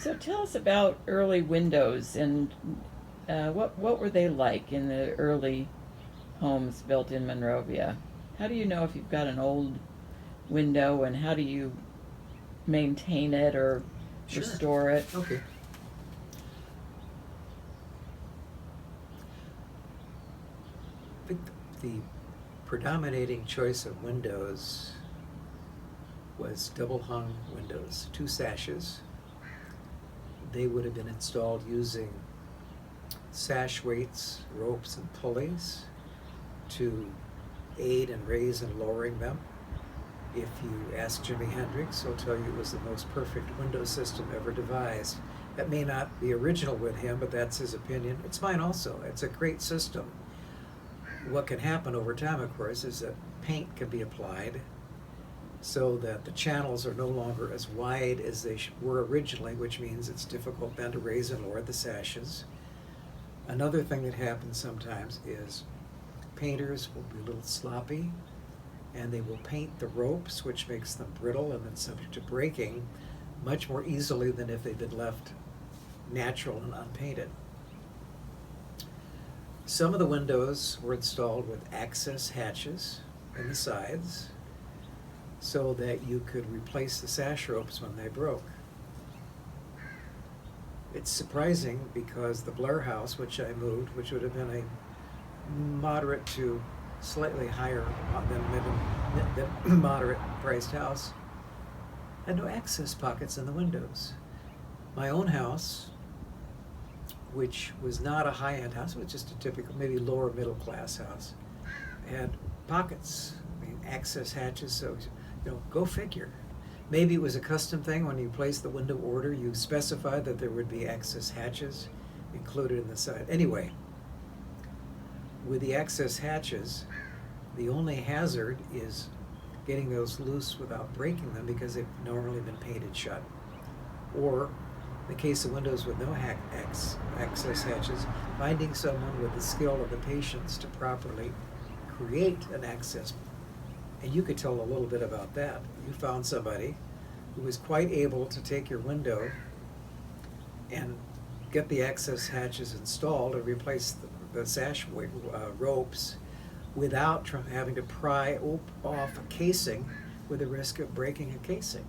So tell us about early windows and what were they like in the early homes built in Monrovia? How do you know if you've got an old window, and how do you maintain it or Sure. restore it? Okay. I think the predominating choice of windows was double hung windows, two sashes. They would have been installed using sash weights, ropes, and pulleys to aid in raising and lowering them. If you ask Jimi Hendrix, he'll tell you it was the most perfect window system ever devised. That may not be original with him, but that's his opinion. It's mine also. It's a great system. What can happen over time, of course, is that paint can be applied so that the channels are no longer as wide as they were originally, which means it's difficult then to raise and lower the sashes. Another thing that happens sometimes is painters will be a little sloppy, and they will paint the ropes, which makes them brittle and then subject to breaking much more easily than if they'd been left natural and unpainted. Some of the windows were installed with access hatches in the sides so that you could replace the sash ropes when they broke. It's surprising because the Blair house, which I moved, which would have been a moderate to slightly higher than moderate priced house, had no access pockets in the windows. My own house, which was not a high-end house, it was just a typical, maybe lower middle class house, had pockets, I mean, access hatches, so, go figure. Maybe it was a custom thing. When you placed the window order, you specified that there would be access hatches included in the side. Anyway, with the access hatches, the only hazard is getting those loose without breaking them because they've normally been painted shut. Or, in the case of windows with no access hatches, finding someone with the skill of the patients to properly create an access. And you could tell a little bit about that. You found somebody who was quite able to take your window and get the access hatches installed and replace the sash ropes without having to pry off a casing with the risk of breaking a casing.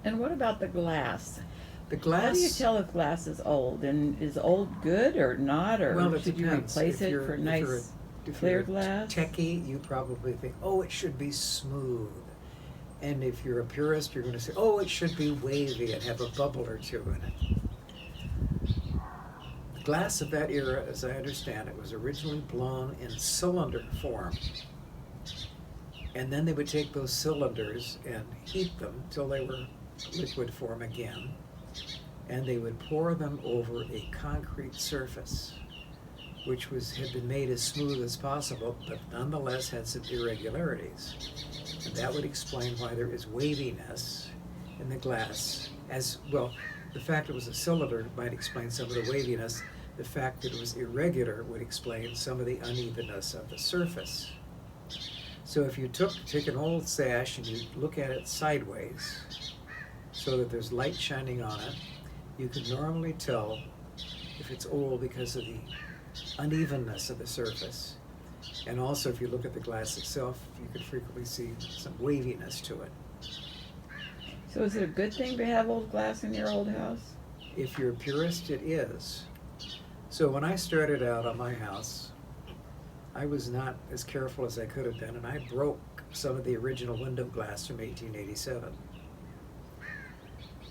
And what about the glass? The glass. How do you tell if glass is old? And is old good or not? Or well, should you depends. replace it for nice clear glass? If you're a techie, you probably think, oh, it should be smooth. And if you're a purist, you're going to say, oh, it should be wavy and have a bubble or two in it. The glass of that era, as I understand it, was originally blown in cylinder form. And then they would take those cylinders and heat them till they were liquid form again. And they would pour them over a concrete surface, which had been made as smooth as possible, but nonetheless had some irregularities. And that would explain why there is waviness in the glass. As well, the fact it was a cylinder might explain some of the waviness. The fact that it was irregular would explain some of the unevenness of the surface. So if you take an old sash and you look at it sideways, so that there's light shining on it, you can normally tell if it's old because of the unevenness of the surface. And also, if you look at the glass itself, you can frequently see some waviness to it. So is it a good thing to have old glass in your old house? If you're a purist, it is. So when I started out on my house, I was not as careful as I could have been, and I broke some of the original window glass from 1887.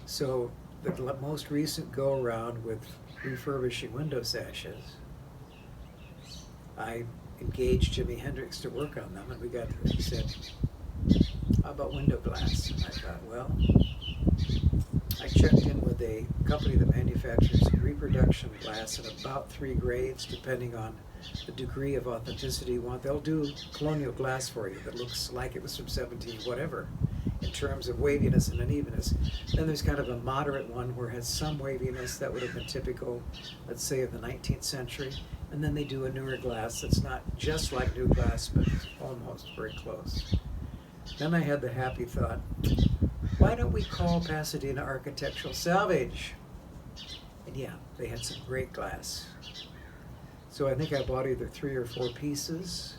So the most recent go-around with refurbishing window sashes, I engaged Jimi Hendrix to work on them, and we got there. He said, how about window glass? And I thought, well, I checked in with a company that manufactures reproduction glass in about 3 grades, depending on the degree of authenticity you want. They'll do colonial glass for you that looks like it was from 17 whatever in terms of waviness and unevenness. Then there's kind of a moderate one where it has some waviness that would have been typical, let's say, of the 19th century. And then they do a newer glass that's not just like new glass, but almost very close. Then I had the happy thought, why don't we call Pasadena Architectural Salvage? And yeah, they had some great glass. So I think I bought either 3 or 4 pieces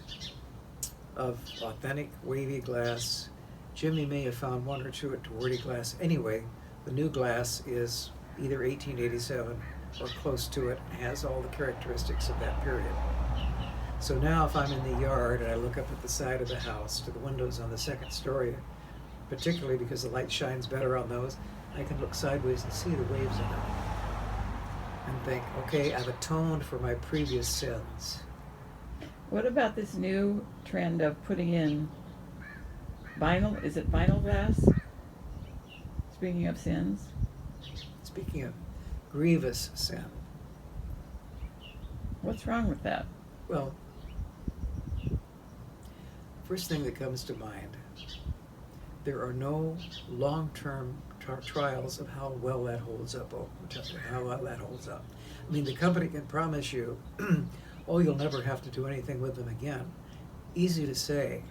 of authentic wavy glass. Jimmy may have found 1 or 2 at Duarte Glass. Anyway, the new glass is either 1887 or close to it and has all the characteristics of that period. So now if I'm in the yard and I look up at the side of the house to the windows on the second story, particularly because the light shines better on those, I can look sideways and see the waves in it and think, okay, I've atoned for my previous sins. What about this new trend of putting in vinyl? Is it vinyl glass? Speaking of sins. Speaking of grievous sin, What's wrong with that? well, first thing that comes to mind, there are no long-term trials of how well that holds up. How well that holds up. I mean, the company can promise you, oh, you'll never have to do anything with them again. Easy to say.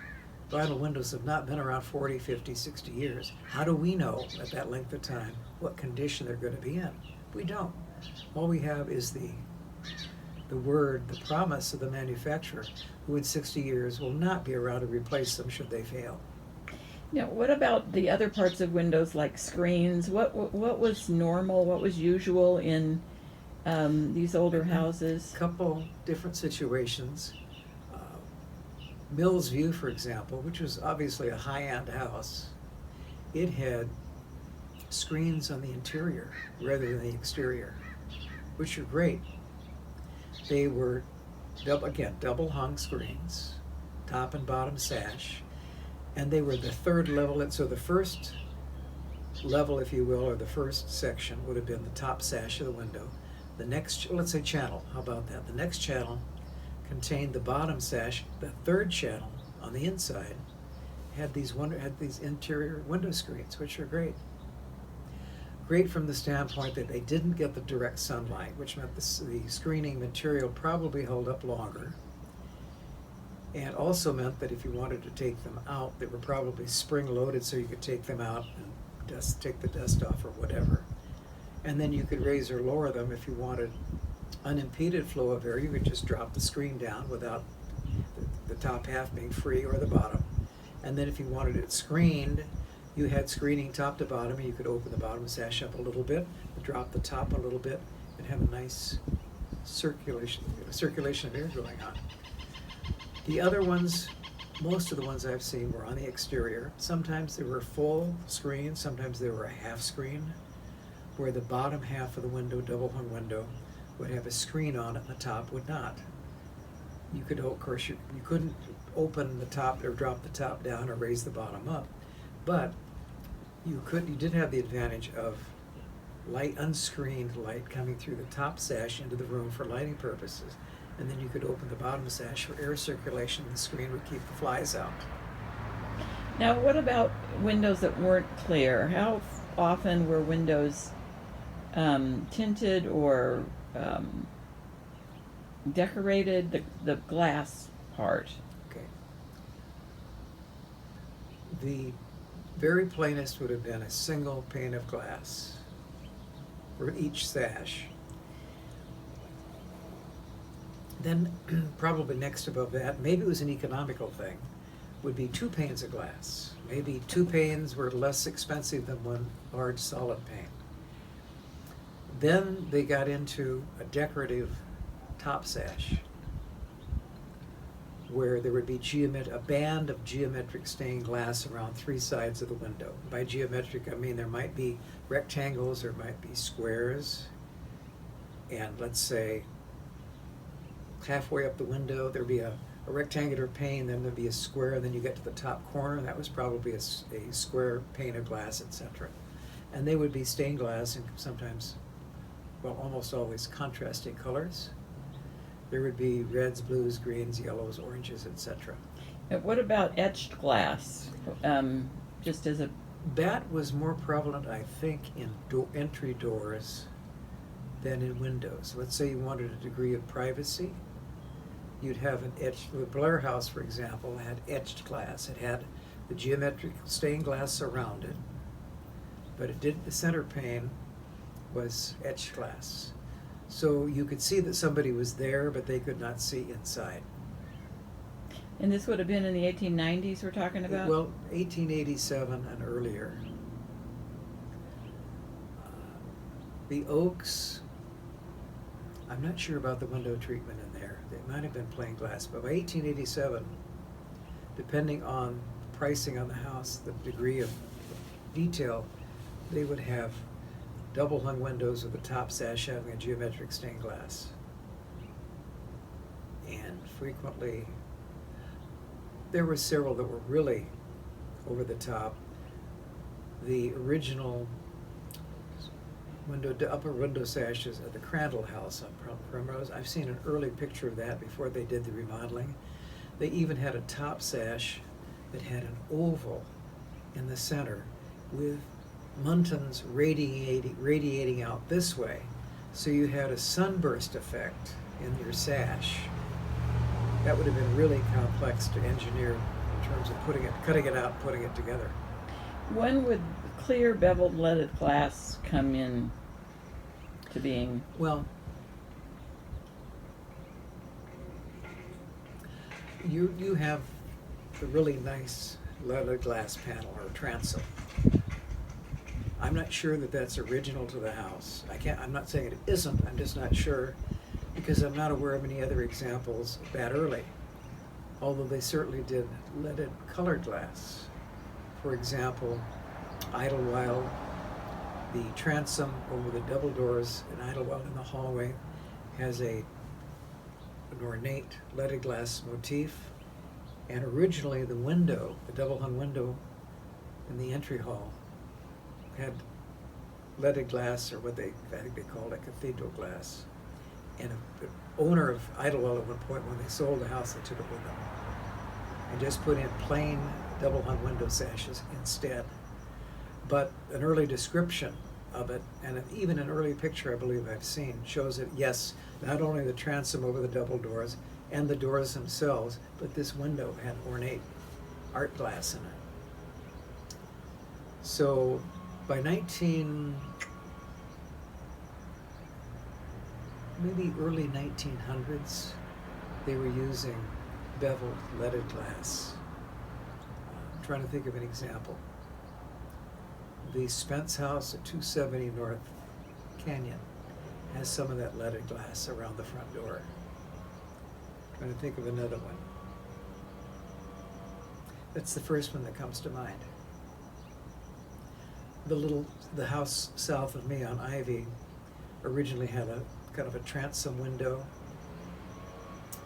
Vinyl windows have not been around 40, 50, 60 years. How do we know at that length of time what condition they're going to be in? We don't. All we have is the promise of the manufacturer, who in 60 years will not be around to replace them should they fail. Now, what about the other parts of windows like screens? What was normal? What was usual in these older houses? Couple different situations. Mills View, for example, which was obviously a high-end house, it had screens on the interior rather than the exterior, which are great. They were, double hung screens, top and bottom sash, and they were the third level. So the first level, if you will, or the first section would have been the top sash of the window. The next, let's say channel, how about that? The next channel contained the bottom sash. The third channel on the inside had these interior window screens, which are great. Great from the standpoint that they didn't get the direct sunlight, which meant the screening material probably held up longer, and also meant that if you wanted to take them out, they were probably spring-loaded so you could take them out and take the dust off or whatever. And then you could raise or lower them if you wanted unimpeded flow of air. You could just drop the screen down without the top half being free, or the bottom. And then if you wanted it screened, you had screening top to bottom, and you could open the bottom sash up a little bit, drop the top a little bit, and have a nice circulation of air going on. The other ones, most of the ones I've seen were on the exterior. Sometimes they were full screen, sometimes they were a half screen, where the bottom half of the window, double hung window, would have a screen on it and the top would not. You could, of course, you couldn't open the top or drop the top down or raise the bottom up, but you did have the advantage of light, unscreened light coming through the top sash into the room for lighting purposes. And then you could open the bottom sash for air circulation, and the screen would keep the flies out. Now, what about windows that weren't clear? How often were windows tinted or decorated, the glass part? Okay. The very plainest would have been a single pane of glass for each sash. Then probably next above that, maybe it was an economical thing, would be 2 panes of glass. Maybe 2 panes were less expensive than one large solid pane. Then they got into a decorative top sash, where there would be a band of geometric stained glass around 3 sides of the window. By geometric, I mean there might be rectangles, there might be squares, and let's say halfway up the window there'd be a rectangular pane, then there'd be a square, and then you get to the top corner, and that was probably a square pane of glass, etc. And they would be stained glass, and sometimes, well, almost always contrasting colors. There would be reds, blues, greens, yellows, oranges, etc. And what about etched glass? Just as a... That was more prevalent, I think, in entry doors than in windows. Let's say you wanted a degree of privacy. You'd have an etched, the Blair House, for example, had etched glass. It had the geometric stained glass around it, but it did, the center pane was etched glass. So you could see that somebody was there, but they could not see inside. And this would have been in the 1890s we're talking about? Well, 1887 and earlier. The oaks, I'm not sure about the window treatment in there. It might have been plain glass, but by 1887, depending on pricing on the house, the degree of detail, they would have double hung windows with the top sash having a geometric stained glass. And frequently, there were several that were really over the top. The original upper window sashes at the Crandall House on Primrose, I've seen an early picture of that before they did the remodeling. They even had a top sash that had an oval in the center with muntins radiating out this way. So you had a sunburst effect in your sash. That would have been really complex to engineer in terms of cutting it out and putting it together. When would clear beveled leaded glass come in to being? Well, you have the really nice leaded glass panel or transom. I'm not sure that that's original to the house. I'm not saying it isn't, I'm just not sure, because I'm not aware of any other examples that early, although they certainly did leaded colored glass. For example, Idlewild, the transom over the double doors in Idlewild in the hallway has an ornate leaded glass motif, and originally the window, the double hung window in the entry hall, had leaded glass, or I think they called it cathedral glass. And the owner of Idlewild at one point, when they sold the house, they took it with them and just put in plain double hung window sashes instead. But an early description of it, and even an early picture I believe I've seen, shows that yes, not only the transom over the double doors and the doors themselves, but this window had ornate art glass in it. So by maybe early 1900s, they were using beveled leaded glass. I'm trying to think of an example. The Spence House at 270 North Canyon has some of that leaded glass around the front door. I'm trying to think of another one. That's the first one that comes to mind. The house south of me on Ivy originally had a kind of a transom window,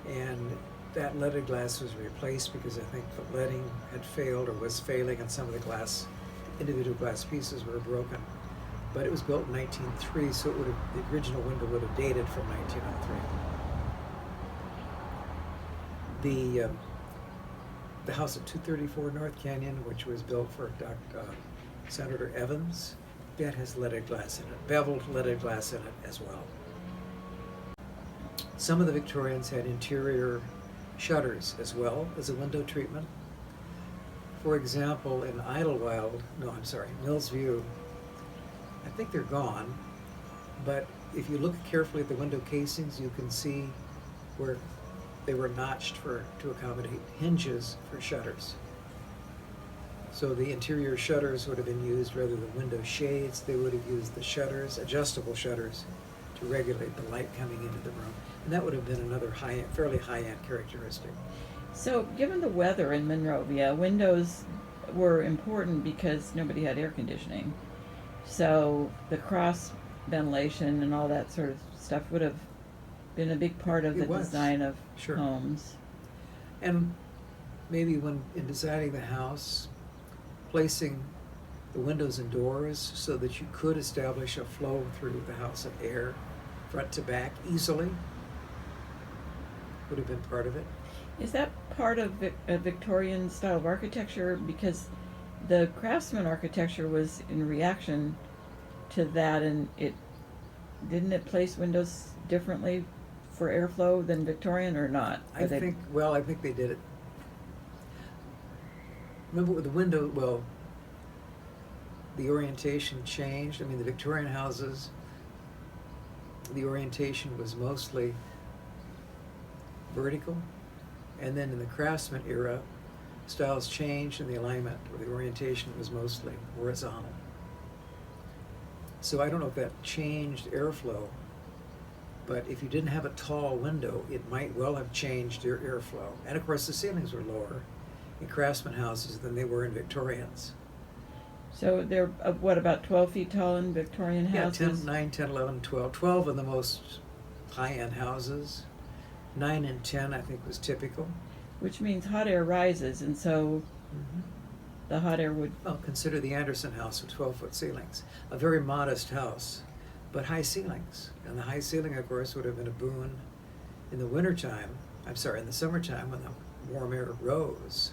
and that leaded glass was replaced because I think the leading had failed or was failing, and some of the individual glass pieces were broken. But it was built in 1903, so the original window would have dated from 1903. The house at 234 North Canyon, which was built for Senator Evans, that has leaded glass in it, beveled leaded glass in it as well. Some of the Victorians had interior shutters as well as a window treatment. For example, in Mills View, I think they're gone, but if you look carefully at the window casings, you can see where they were notched to accommodate hinges for shutters. So the interior shutters would have been used rather than window shades. They would have used the shutters, adjustable shutters, to regulate the light coming into the room. And that would have been another fairly high-end characteristic. So given the weather in Monrovia, windows were important because nobody had air conditioning. So the cross ventilation and all that sort of stuff would have been a big part of the design of homes. And maybe when in designing the house, placing the windows and doors so that you could establish a flow through the house of air front to back easily would have been part of it. Is that part of a Victorian style of architecture? Because the Craftsman architecture was in reaction to that, and didn't it place windows differently for airflow than Victorian, or not? I think they did it. Remember with the window, the orientation changed. I mean, the Victorian houses, the orientation was mostly vertical, and then in the Craftsman era, styles changed and the alignment or the orientation was mostly horizontal. So I don't know if that changed airflow, but if you didn't have a tall window, it might well have changed your airflow. And of course, the ceilings were lower in Craftsman houses than they were in Victorians. So they're, what, about 12 feet tall in Victorian houses? Yeah, 10, 9, 10, 11, 12. 12 of the most high-end houses. 9 and 10, I think, was typical. Which means hot air rises, and so the hot air would... Well, consider the Anderson house with 12-foot ceilings. A very modest house, but high ceilings. And the high ceiling, of course, would have been a boon in the wintertime. I'm sorry, in the summertime when the warm air rose.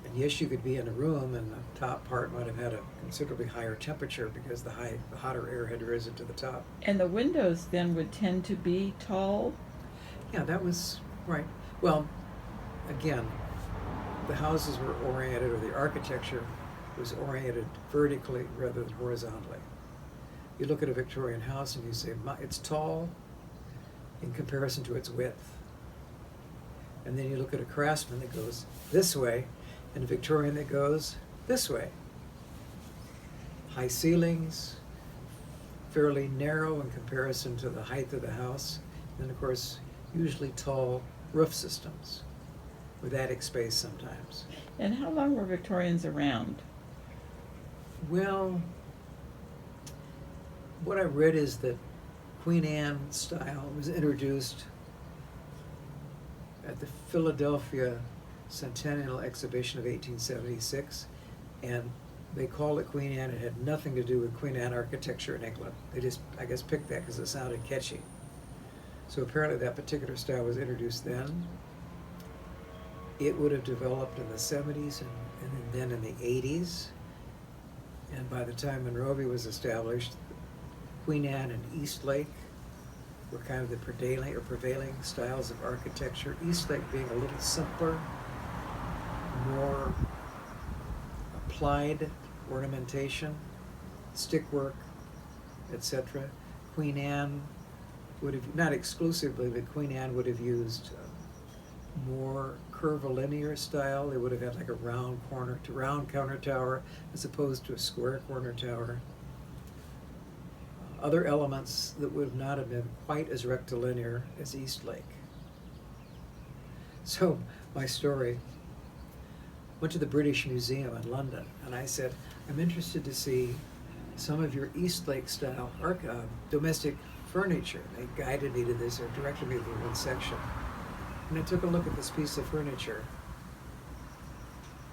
And yes, you could be in a room and the top part might have had a considerably higher temperature because the hotter air had risen to the top. And the windows then would tend to be tall? Yeah, that was right. Well, again, the houses were oriented, or the architecture was oriented vertically rather than horizontally. You look at a Victorian house and you say, it's tall in comparison to its width. And then you look at a Craftsman that goes this way, and a Victorian that goes this way. High ceilings, fairly narrow in comparison to the height of the house, and of course, usually tall roof systems with attic space sometimes. And how long were Victorians around? Well, what I read is that Queen Anne style was introduced at the Philadelphia Centennial Exhibition of 1876, and they called it Queen Anne. It had nothing to do with Queen Anne architecture in England. They just, I guess, picked that because it sounded catchy. So apparently that particular style was introduced then. It would have developed in the 70s and then in the 80s. And by the time Monrovia was established, Queen Anne and Eastlake were kind of the prevailing styles of architecture. Eastlake being a little simpler, more applied ornamentation, stickwork, etc. Queen Anne would have, not exclusively, but Queen Anne would have used more curvilinear style. They would have had like a round counter tower as opposed to a square corner tower. Other elements that would not have been quite as rectilinear as Eastlake. So my story, went to the British Museum in London, and I said, I'm interested to see some of your Eastlake style domestic furniture. They guided me to this, or directed me to one section. And I took a look at this piece of furniture.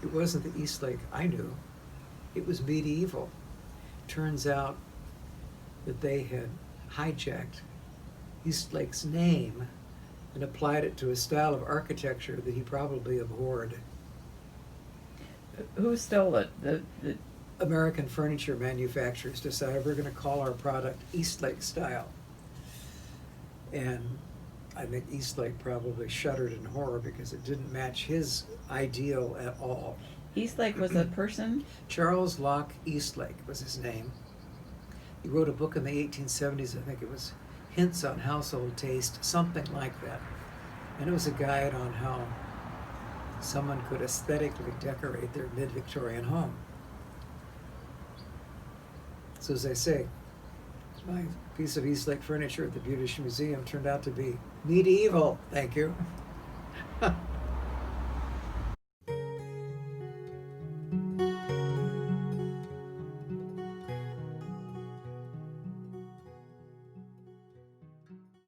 It wasn't the Eastlake I knew. It was medieval. Turns out that they had hijacked Eastlake's name and applied it to a style of architecture that he probably abhorred. Who stole it? The American furniture manufacturers decided we're going to call our product Eastlake style. And I think Eastlake probably shuddered in horror because it didn't match his ideal at all. Eastlake was a person? Charles Locke Eastlake was his name. He wrote a book in the 1870s, I think it was Hints on Household Taste, something like that. And it was a guide on how someone could aesthetically decorate their mid-Victorian home. So as I say, my piece of Eastlake furniture at the British Museum turned out to be medieval, thank you.